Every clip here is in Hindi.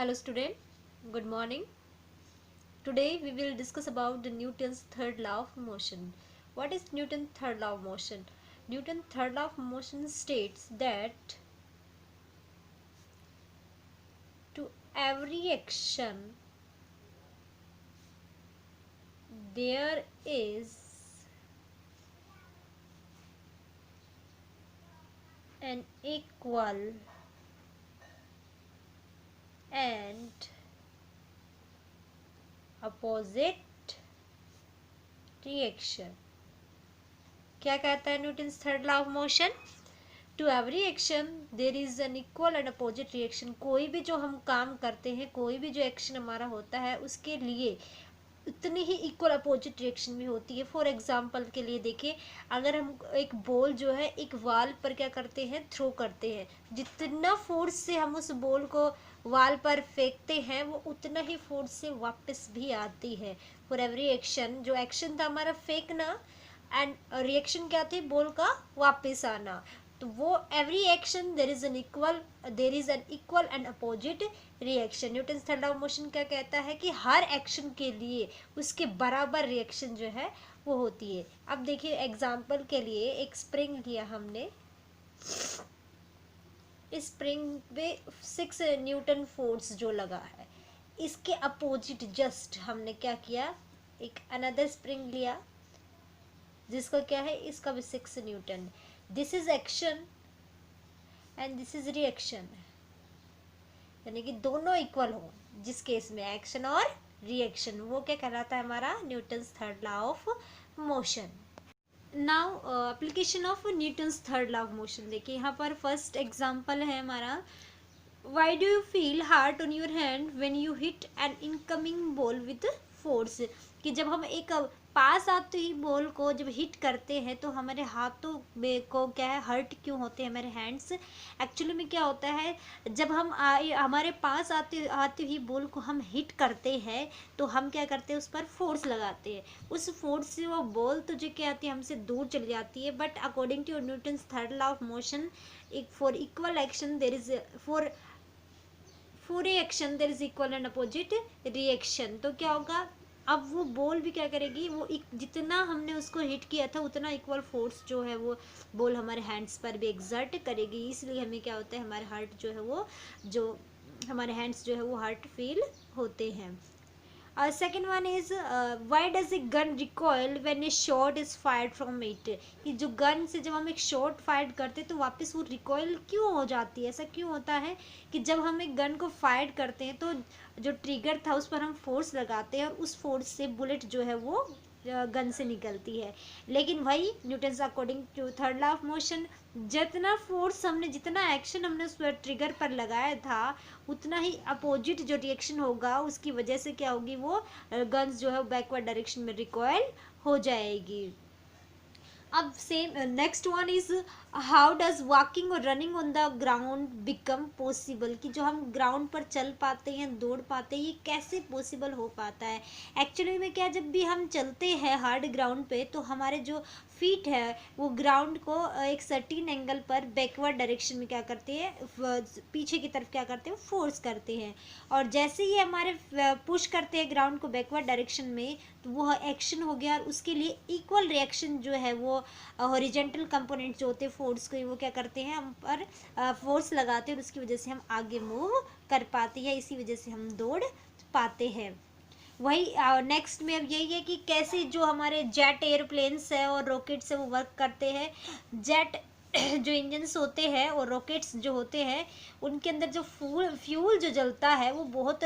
Hello student, good morning. Today we will discuss about the Newton's third law of motion. What is Newton's third law of motion? Newton's third law of motion states that to every action there is an equal and opposite reaction. क्या कहता है Newton's third law of motion? To every action there is an equal and opposite reaction. कोई भी जो हम काम करते हैं, कोई भी जो एक्शन हमारा होता है, उसके लिए उतनी ही इक्वल अपोजिट रिएक्शन भी होती है. फॉर एग्जाम्पल के लिए देखिए, अगर हम एक बॉल जो है एक वाल पर क्या करते हैं, थ्रो करते हैं, जितना फोर्स से हम उस बॉल को वाल पर फेंकते हैं वो उतना ही फोर्स से वापस भी आती है. फॉर एवरी एक्शन, जो एक्शन था हमारा फेंकना, एंड रिएक्शन क्या थी, बॉल का वापस आना. तो वो every action there is an equal and opposite reaction. Newton's third law of motion क्या कहता है कि हर एक्शन के लिए उसके बराबर रिएक्शन जो है वो होती है. अब देखिए एग्जाम्पल के लिए एक स्प्रिंग लिया हमने, इस स्प्रिंग पे 6 न्यूटन फोर्स जो लगा है, इसके अपोजिट जस्ट हमने क्या किया, एक अनदर स्प्रिंग लिया जिसका क्या है, इसका भी 6 Newton. This is action and this is reaction, यानी कि दोनों इक्वल हो. जिस केस में एक्शन और रिएक्शन, वो क्या कहलाता है हमारा Newton's third law of motion. Now application of Newton's third law of motion. देखिए यहाँ पर फर्स्ट एग्जांपल है हमारा, why do you feel heart on your hand when you hit N incoming ball with force. कि जब हम एक पास आते ही बॉल को जब हिट करते हैं तो हमारे हाथों में को क्या है, हर्ट क्यों होते हैं हमारे हैंड्स. एक्चुअली में क्या होता है, जब हम हमारे पास आते आते ही बॉल को हम हिट करते हैं तो हम क्या करते हैं, उस पर फोर्स लगाते हैं. उस फोर्स से वो बॉल तो जो क्या आती है हमसे दूर चली जाती है. But according to Newton's third law of motion, for equal action there is for action there is equal and opposite reaction. तो क्या होगा, अब वो बॉल भी क्या करेगी, वो जितना हमने उसको हिट किया था उतना इक्वल फोर्स जो है वो बॉल हमारे हैंड्स पर भी एक्सर्ट करेगी. इसलिए हमें क्या होता है, हमारे हार्ट जो है वो, जो हमारे हैंड्स जो है वो हार्ट फील होते हैं. Second one is why does a gun recoil when A shot is fired from it. कि जो गन से जब हम एक शॉट फायर करते हैं तो वापस वो रिकॉयल क्यों हो जाती है. ऐसा क्यों होता है कि जब हम एक गन को फायर करते हैं तो जो ट्रिगर था उस पर हम फोर्स लगाते हैं और उस फोर्स से बुलेट जो है वो गन से निकलती है. लेकिन वही Newton's according to third law of motion, जितना फोर्स हमने, जितना एक्शन हमने उस पर ट्रिगर पर लगाया था, उतना ही अपोजिट जो रिएक्शन होगा उसकी वजह से क्या होगी, वो गन्स जो है बैकवर्ड डायरेक्शन में रिकॉयल हो जाएगी. अब same next one is how does walking और running on the ground become possible. कि जो हम ग्राउंड पर चल पाते हैं, दौड़ पाते हैं, ये कैसे पॉसिबल हो पाता है. एक्चुअली में क्या, जब भी हम चलते हैं हार्ड ग्राउंड पे तो हमारे जो फीट है वो ग्राउंड को एक सर्टीन एंगल पर बैकवर्ड डायरेक्शन में क्या करते हैं, पीछे की तरफ क्या करते हैं, फोर्स करते हैं. और जैसे ही हमारे पुश करते हैं ग्राउंड को बैकवर्ड डायरेक्शन में, तो वो एक्शन हो गया और उसके लिए इक्वल रिएक्शन जो है वो हॉरिजेंटल कंपोनेंट जो होते हैं फोर्स के, वो क्या करते हैं, हम पर फोर्स लगाते हैं और उसकी वजह से हम आगे मूव कर पाते हैं, इसी वजह से हम दौड़ पाते हैं. वही नेक्स्ट में अब यही है कि कैसे जो हमारे जेट एयरप्लेन्स है और रॉकेट्स है वो वर्क करते हैं. जेट जो इंजन्स होते हैं और रॉकेट्स जो होते हैं, उनके अंदर जो फ्यूल जो जलता है वो बहुत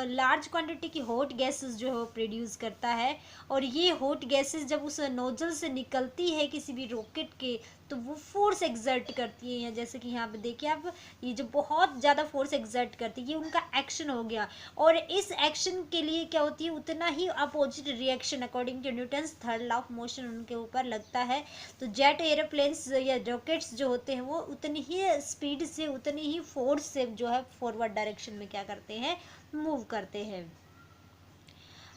लार्ज क्वांटिटी की हॉट गैसेस जो है वो प्रोड्यूस करता है. और ये हॉट गैसेस जब उस नोजल से निकलती है किसी भी रॉकेट के, तो वो फोर्स एक्सर्ट करती है. जैसे कि यहाँ पे देखिए आप, ये जो बहुत ज़्यादा फोर्स एक्सर्ट करती है, ये उनका एक्शन हो गया. और इस एक्शन के लिए क्या होती है, उतना ही opposite reaction according to Newton's third law of motion उनके ऊपर लगता है. तो जेट एरोप्लेन्स या रॉकेट्स जो होते हैं वो उतनी ही स्पीड से, उतनी ही फोर्स से जो है फॉरवर्ड डायरेक्शन में क्या करते हैं, मूव करते हैं.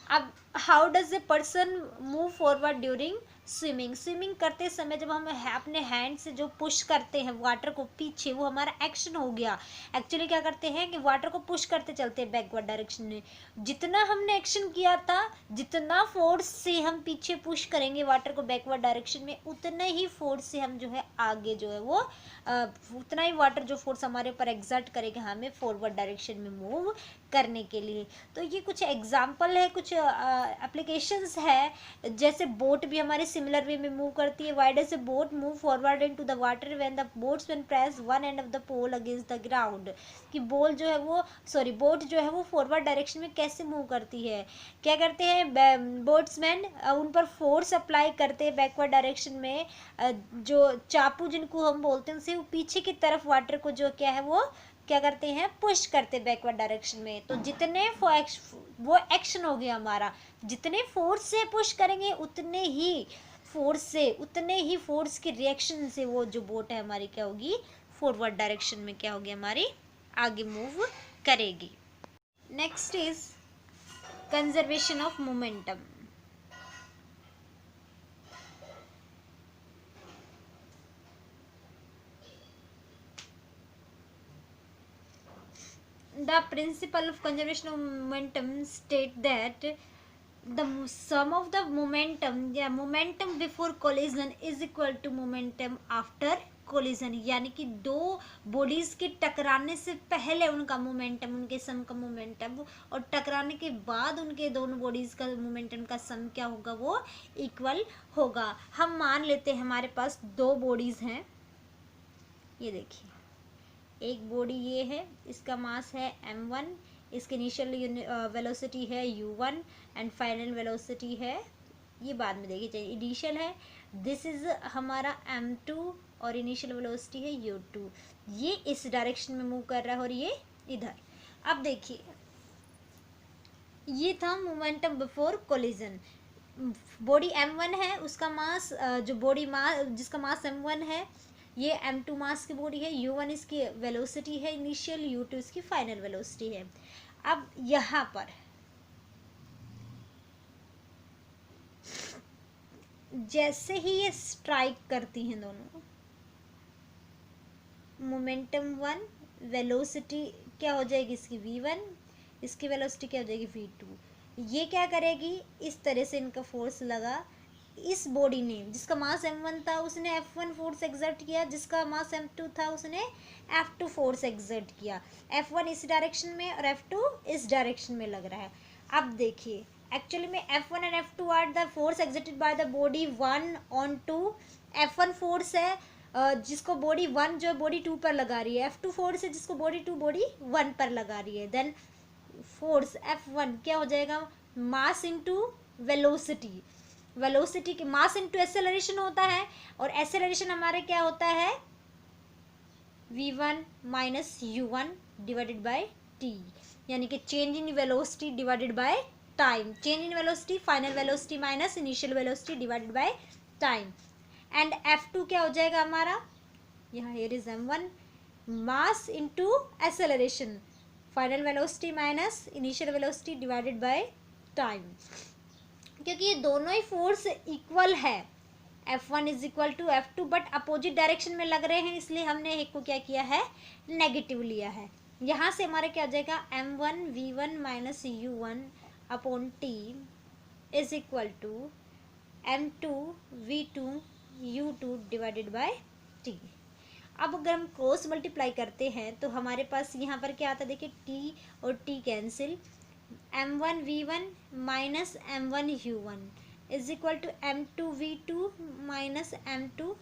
अब how does a person move forward during swimming. Swimming करते समय जब हम अपने हैंड से जो पुश करते हैं वाटर को पीछे, वो हमारा एक्शन हो गया। एक्चुअली क्या करते हैं कि वाटर को पुश करते चलते हैं बैकवर्ड डायरेक्शन में। जितना हमने एक्शन किया था, जितना फोर्स से हम पीछे पुश करेंगे वाटर को बैकवर्ड डायरेक्शन में, उतने ही फोर्स से हम जो है आगे जो है वो उतना ही वाटर जो फोर्स हमारे ऊपर एग्जर्ट करेगा हमें फॉरवर्ड डायरेक्शन में मूव करने के लिए। तो ये कुछ एग्जाम्पल है, कुछ एप्लीकेशंस है। जैसे बोट भी हमारे सिमिलर वे में मूव करती है। Why does a boat move forward into the water when the boatsman press one end of the pole against the ground. कि बोट जो है वो फॉरवर्ड डायरेक्शन में कैसे मूव करती है। क्या करते हैं बोट्समैन, उन पर फोर्स अप्लाई करते हैं बैकवर्ड डायरेक्शन में। जो चापू जिनको हम बोलते हैं उनसे वो पीछे की तरफ वाटर को जो क्या है वो क्या करते हैं, पुश करते बैकवर्ड डायरेक्शन में। तो जितने वो एक्शन हो गया हमारा, जितने फोर्स से पुश करेंगे उतने ही फोर्स के रिएक्शन से वो जो बोट है हमारी क्या होगी, फॉरवर्ड डायरेक्शन में क्या होगी, हमारी आगे मूव करेगी। Next is conservation of momentum. The principle of conservation of momentum state that the sum of the momentum before collision is equal to momentum after collision। यानी कि दो बॉडीज के टकराने से पहले उनका मोमेंटम, उनके सम का मोमेंटम, और टकराने के बाद उनके दोनों बॉडीज का मोमेंटम का सम क्या होगा, वो इक्वल होगा। हम मान लेते हैं हमारे पास दो बॉडीज हैं। ये देखिए, एक बॉडी ये है, इसका मास है m1, इसकी इनिशियल वेलोसिटी है u1 एंड फाइनल वेलोसिटी है, ये बाद में देखिए चाहिए, इनिशियल है, दिस इज हमारा m2 और इनिशियल वेलोसिटी है u2। ये इस डायरेक्शन में मूव कर रहा है और ये इधर। अब देखिए, ये था momentum before collision. Body m1 है, उसका मास जो बॉडी मास जिसका मास m1 है, ये m2 मास की बॉडी है, u1 इसकी वेलोसिटी है इनिशियल, u2 इसकी फाइनल वेलोसिटी है। अब यहाँ पर जैसे ही ये स्ट्राइक करती हैं दोनों, मोमेंटम 1, वेलोसिटी क्या हो जाएगी इसकी v1, इसकी वेलोसिटी क्या हो जाएगी v2। ये क्या करेगी, इस तरह से इनका फोर्स लगा, इस बॉडी ने जिसका मास m1 था उसने f1 फोर्स एक्सर्ट किया, जिसका मास m2 था उसने f2 फोर्स एक्सर्ट किया। f1 इस डायरेक्शन में और f2 इस डायरेक्शन में लग रहा है। अब देखिए, एक्चुअली में f1 and f2 are the force exerted by the body 1 on 2। f1 force है जिसको बॉडी 1 जो बॉडी 2 पर लगा रही है, f2 फोर्स है जिसको बॉडी 2 बॉडी 1 पर लगा रही है। देन फोर्स f1 क्या हो जाएगा, मास इनटू वेलोसिटी। वेलोसिटी की मास इनटू एक्सेलरेशन होता है, और एक्सेलरेशन हमारे क्या होता है, v1 minus u1 divided by t, यानी कि change in velocity divided by time. Change in velocity, final velocity minus initial velocity divided by time. And f2 क्या हो जाएगा हमारा, यहाँ here is m1, mass into acceleration, final velocity minus initial velocity divided by time. क्योंकि ये दोनों ही फोर्स इक्वल है, F1 is equal to F2, but opposite direction में लग रहे हैं, इसलिए हमने एक को क्या किया है, नेगेटिव लिया है। यहाँ से हमारा क्या हो जाएगा, m1 v1 minus u1 upon t is equal to m2 v2 u2 divided by t। अब अगर हम क्रॉस मल्टीप्लाई करते हैं तो हमारे पास यहाँ पर क्या आता है, देखिए t और t cancel, m1 v1 minus m1 u1 is equal to m2 v2 minus m2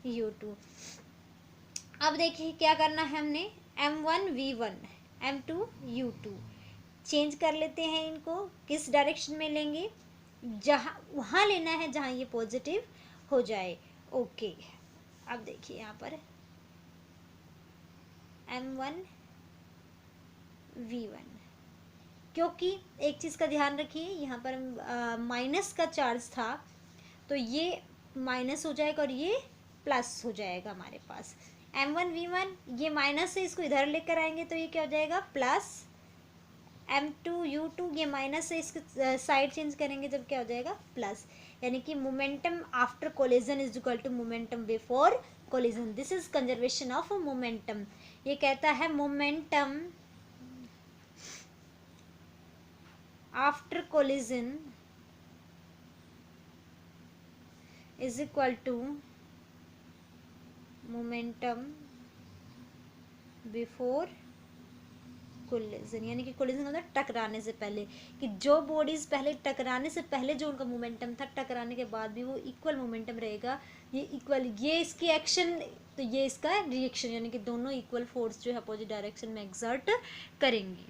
u2। अब देखिए क्या करना है हमने, m1 v1 m2 u2 change कर लेते हैं, इनको किस डायरेक्शन में लेंगे, जहाँ वहाँ लेना है जहाँ ये पॉजिटिव हो जाए। ओके, अब देखिए यहाँ पर m1 v1, क्योंकि एक चीज़ का ध्यान रखिए, यहाँ पर माइनस का चार्ज था तो ये माइनस हो जाएगा और ये प्लस हो जाएगा हमारे पास। m1 v1 ये माइनस है, इसको इधर लेकर आएंगे तो ये क्या हो जाएगा, प्लस m2u2 ये माइनस है, इसके साइड चेंज करेंगे जब क्या हो जाएगा प्लस, यानी कि momentum after collision is equal to momentum before collision. This is conservation of momentum. ये कहता है momentum after collision is equal to momentum before collision, यानी कि कोलिजन मतलब टकराने से पहले, कि जो बॉडीज पहले टकराने से पहले जो उनका मोमेंटम था, टकराने के बाद भी वो इक्वल मोमेंटम रहेगा। ये इक्वल, ये इसकी एक्शन तो ये इसका रिएक्शन, यानी कि दोनों इक्वल फोर्स जो है अपोजिट डायरेक्शन में एक्सर्ट करेंगे।